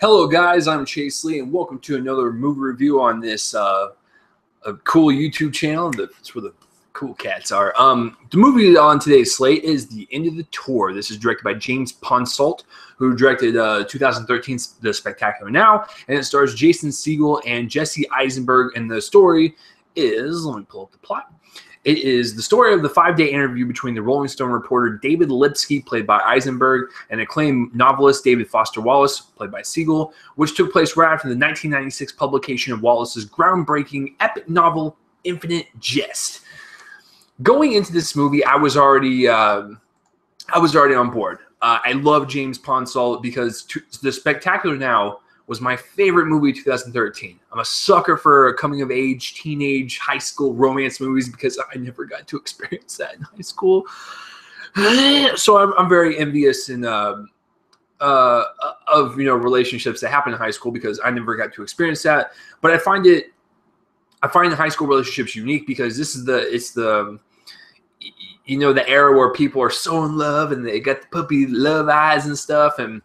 Hello guys, I'm Chase Lee and welcome to another movie review on this a cool YouTube channel. That's where the cool cats are. The movie on today's slate is The End of the Tour. This is directed by James Ponsoldt, who directed 2013's The Spectacular Now, and it stars Jason Segel and Jesse Eisenberg, and the story is, let me pull up the plot. It is the story of the 5-day interview between the Rolling Stone reporter David Lipsky, played by Eisenberg, and acclaimed novelist David Foster Wallace, played by Segel, which took place right after the 1996 publication of Wallace's groundbreaking epic novel, Infinite Jest. Going into this movie, I was already on board. I love James Ponsoldt because The Spectacular Now was my favorite movie of 2013. I'm a sucker for coming-of-age, teenage, high school romance movies because I never got to experience that in high school. So I'm very envious of relationships that happen in high school because I never got to experience that. But I find the high school relationships unique because this is the era where people are so in love and they got the puppy love eyes and stuff, and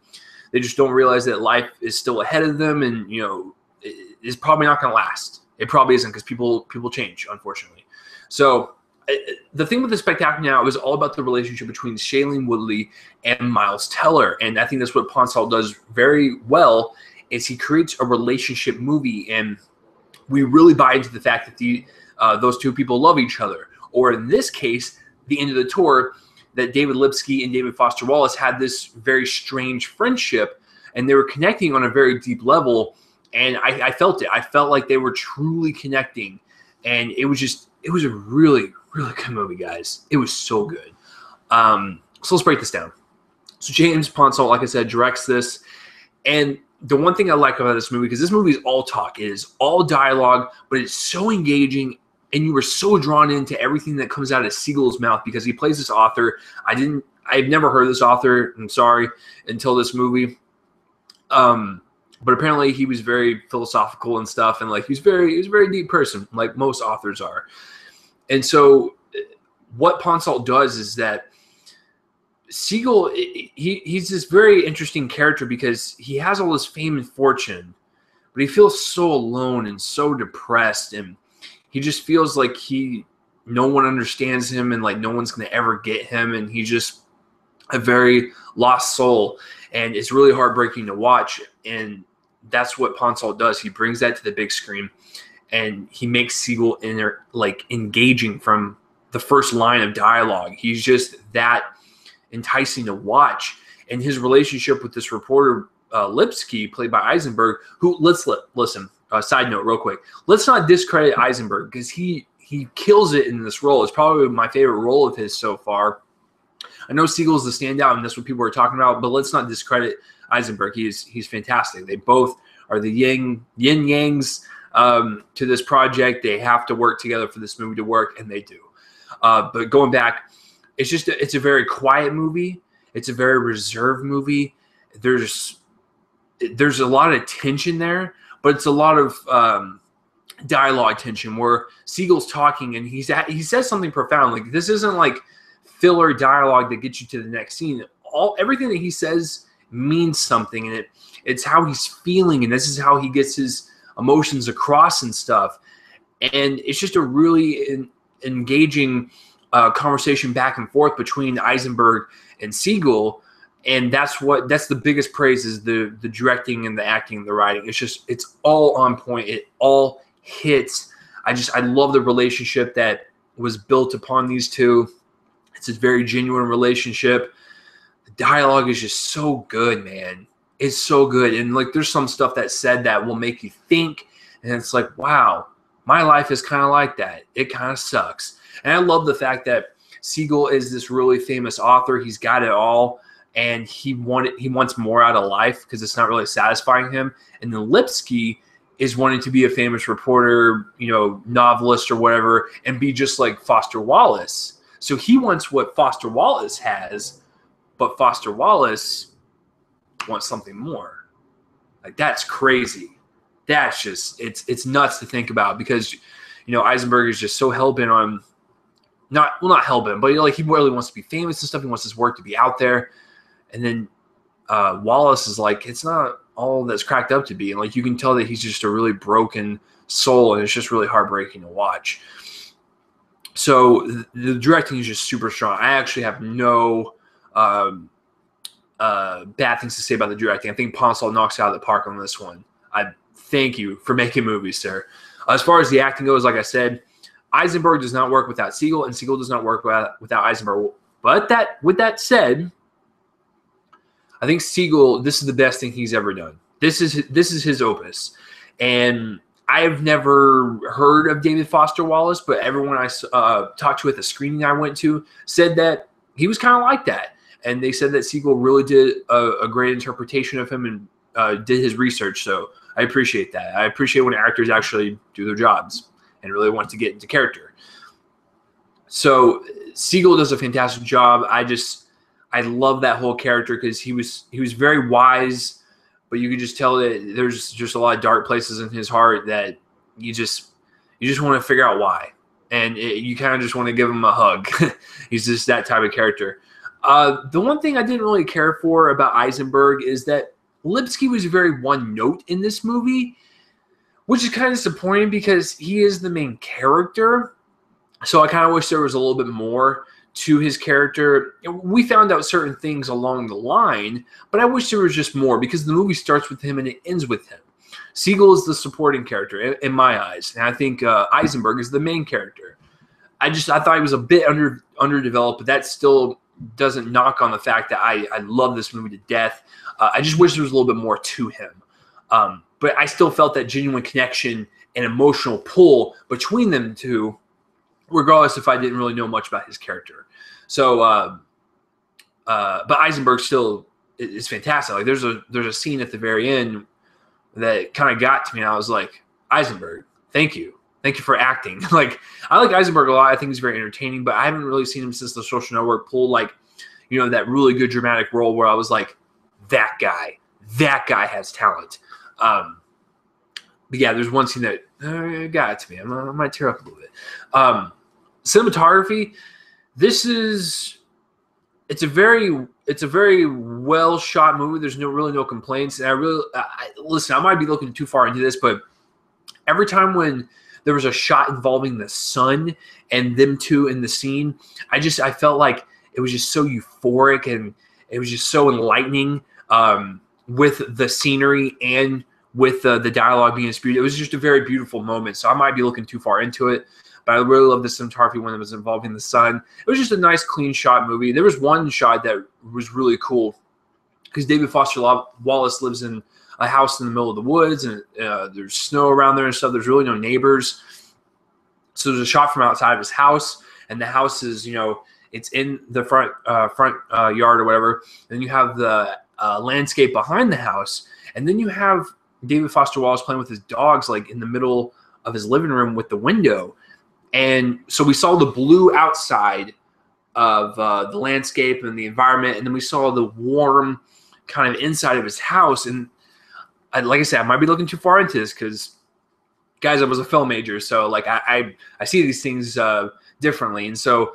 they just don't realize that life is still ahead of them, and it's probably not going to last. It probably isn't because people change, unfortunately. So the thing with The Spectacular Now is all about the relationship between Shailene Woodley and Miles Teller, and I think that's what Ponsoldt does very well. Is he creates a relationship movie, and we really buy into the fact that those two people love each other, or in this case, The End of the Tour, that David Lipsky and David Foster Wallace had this very strange friendship, and they were connecting on a very deep level, and I felt it. I felt like they were truly connecting, and it was a really, really good movie, guys. It was so good. So let's break this down. So James Ponsoldt, like I said, directs this, and the one thing I like about this movie, because this movie is all talk, it is all dialogue, but it's so engaging. And you were so drawn into everything that comes out of Segel's mouth because he plays this author. I've never heard this author, I'm sorry, until this movie. But apparently he was very philosophical and stuff, and he's a very deep person, like most authors are. And so what Ponsoldt does is that Segel, he's this very interesting character because he has all this fame and fortune, but he feels so alone and so depressed, and he just feels like no one understands him, and like no one's going to ever get him, and he's just a very lost soul, and it's really heartbreaking to watch. And that's what Ponsoldt does. He brings that to the big screen, and he makes Segel engaging from the first line of dialogue. He's just that enticing to watch, and his relationship with this reporter Lipsky, played by Eisenberg, who listen. Side note, real quick. Let's not discredit Eisenberg because he kills it in this role. It's probably my favorite role of his so far. I know Segel's the standout, and that's what people are talking about. But let's not discredit Eisenberg. He's fantastic. They both are the yin yangs to this project. They have to work together for this movie to work, and they do. But going back, it's a very quiet movie. It's a very reserved movie. There's a lot of tension there. But it's a lot of dialogue tension where Segel's talking and he says something profound. Like, this isn't like filler dialogue that gets you to the next scene. Everything that he says means something, and it's how he's feeling, and this is how he gets his emotions across and stuff. And it's just a really engaging conversation back and forth between Eisenberg and Segel. And that's the biggest praise is the directing and the acting and the writing. It's all on point. It all hits. I love the relationship that was built upon these two. It's a very genuine relationship. The dialogue is just so good, man. It's so good. And there's some stuff that's said that will make you think, and it's like, wow, my life is kind of like that. It kind of sucks. And I love the fact that Segel is this really famous author. He's got it all. And he wants more out of life because it's not really satisfying him. And then Lipsky is wanting to be a famous reporter, novelist or whatever, and be just like Foster Wallace. So he wants what Foster Wallace has, but Foster Wallace wants something more. That's crazy. That's just it's nuts to think about because Eisenberg is just so hell bent on not hell-bent, but like he really wants to be famous and stuff. He wants his work to be out there. And then Wallace is like, it's not all that's cracked up to be. And like you can tell that he's just a really broken soul, and it's just really heartbreaking to watch. So the directing is just super strong. I actually have no bad things to say about the directing. I think Ponsall knocks it out of the park on this one. I thank you for making movies, sir. As far as the acting goes, like I said, Eisenberg does not work without Siegel, and Siegel does not work without Eisenberg. But with that said, I think Siegel, this is the best thing he's ever done. This is his opus. And I've never heard of David Foster Wallace, but everyone I talked to at the screening I went to said that he was kind of like that. And they said that Siegel really did a great interpretation of him and did his research. So I appreciate that. I appreciate when actors actually do their jobs and really want to get into character. So Siegel does a fantastic job. I love that whole character because he was very wise, but you could just tell that there's just a lot of dark places in his heart that you just want to figure out why. And you kind of just want to give him a hug. He's just that type of character. The one thing I didn't really care for about Eisenberg is that Lipsky was very one note in this movie, which is kind of disappointing because he is the main character. So I kind of wish there was a little bit more to his character. We found out certain things along the line, but I wish there was just more because the movie starts with him and it ends with him. Siegel is the supporting character in my eyes, and I think Eisenberg is the main character. I thought he was a bit underdeveloped, but that still doesn't knock on the fact that I love this movie to death. I just wish there was a little bit more to him. But I still felt that genuine connection and emotional pull between them two, regardless if I didn't really know much about his character. So, but Eisenberg still is fantastic. Like there's a scene at the very end that kind of got to me, and I was like, Eisenberg, thank you for acting. Like I like Eisenberg a lot. I think he's very entertaining, but I haven't really seen him since The Social Network pull like, that really good dramatic role where I was like, that guy has talent. But yeah, there's one scene that got to me. I might tear up a little bit. Cinematography. It's a very well shot movie. There's really no complaints. And listen, I might be looking too far into this, but every time when there was a shot involving the sun and them two in the scene, I felt like it was just so euphoric and it was just so enlightening with the scenery and with the dialogue being disputed. It was just a very beautiful moment. So I might be looking too far into it, but I really love the cinematography when it was involving the sun. It was just a nice, clean shot movie. There was one shot that was really cool because David Foster Wallace lives in a house in the middle of the woods, and there's snow around there and stuff. There's really no neighbors. So there's a shot from outside of his house, and the house is, it's in the front yard or whatever. And then you have the landscape behind the house, and then you have David Foster Wallace playing with his dogs, like in the middle of his living room with the window. And so we saw the blue outside of the landscape and the environment, and then we saw the warm kind of inside of his house. And like I said, I might be looking too far into this because, guys, I was a film major, so like I see these things differently. And so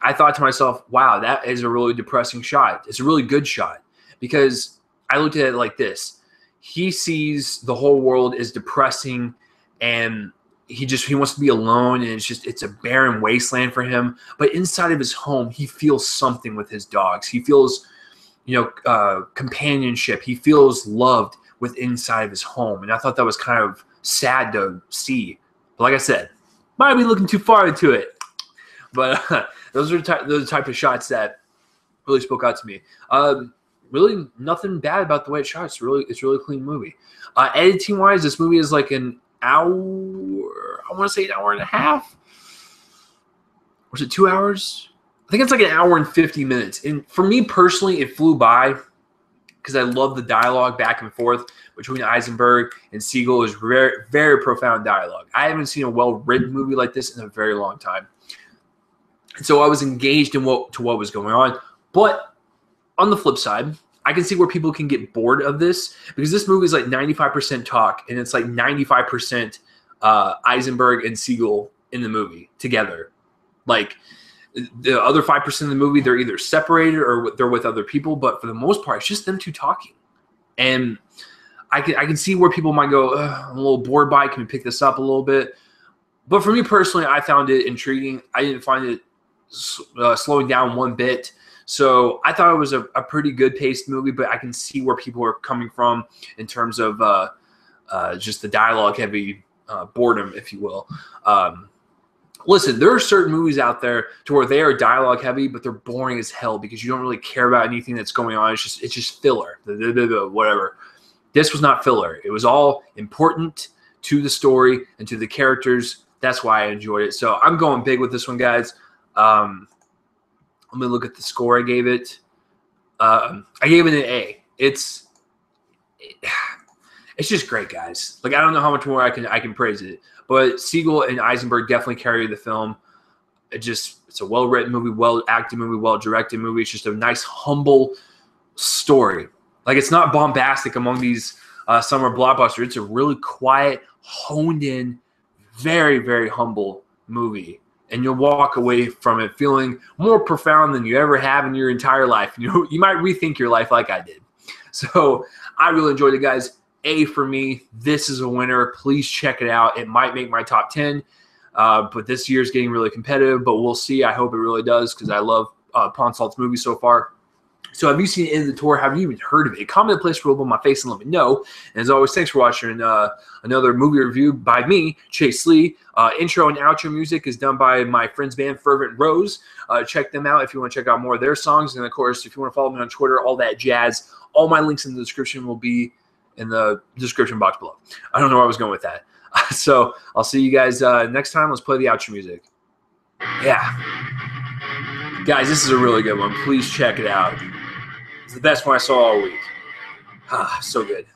I thought to myself, wow, that is a really depressing shot. It's a really good shot because I looked at it like this. He sees the whole world as depressing, and he wants to be alone, and it's a barren wasteland for him. But inside of his home, he feels something with his dogs. He feels, companionship. He feels loved with inside of his home. And I thought that was kind of sad to see. But like I said, might be looking too far into it. But those are the type of shots that really spoke out to me. Really nothing bad about the way it's shot. It's really clean movie. Editing wise, this movie is like an hour. I want to say an hour and a half. Was it 2 hours? I think it's like an hour and 50 minutes. And for me personally, it flew by because I love the dialogue back and forth between Eisenberg and Siegel. Is very, very profound dialogue. I haven't seen a well-written movie like this in a very long time. And so I was engaged in what was going on. But on the flip side, I can see where people can get bored of this because this movie is like 95% talk and it's like 95% Eisenberg and Siegel in the movie together. Like The other 5% of the movie, they're either separated or they're with other people. But for the most part, it's just them two talking. And I can see where people might go, I'm a little bored by it. Can we pick this up a little bit? But for me personally, I found it intriguing. I didn't find it slowing down one bit. So I thought it was a pretty good paced movie, but I can see where people are coming from in terms of just the dialogue heavy boredom, if you will. Listen, there are certain movies out there to where they are dialogue heavy, but they're boring as hell because you don't really care about anything that's going on. It's just filler, whatever. This was not filler. It was all important to the story and to the characters. That's why I enjoyed it. So I'm going big with this one, guys. Let me look at the score I gave it. I gave it an A. It's just great, guys. Like, I don't know how much more I can praise it. But Siegel and Eisenberg definitely carry the film. It's a well-written movie, well-acted movie, well-directed movie. It's just a nice, humble story. Like, it's not bombastic among these summer blockbusters. It's a really quiet, honed-in, very, very humble movie. And you'll walk away from it feeling more profound than you ever have in your entire life. You might rethink your life like I did. So I really enjoyed it, guys. A for me. This is a winner. Please check it out. It might make my top 10, but this year's getting really competitive, but we'll see. I hope it really does because I love Pawn Salt's movies so far. So have you seen End of the Tour? Have you even heard of it? Comment in the place below my face and let me know. And as always, thanks for watching another movie review by me, Chase Lee. Intro and outro music is done by my friend's band, Fervent Roze. Check them out if you want to check out more of their songs. And, of course, if you want to follow me on Twitter, all that jazz, all my links in the description will be in the description box below. I don't know where I was going with that. So I'll see you guys next time. Let's play the outro music. Yeah. Guys, this is a really good one. Please check it out. It's the best one I saw all week. So good.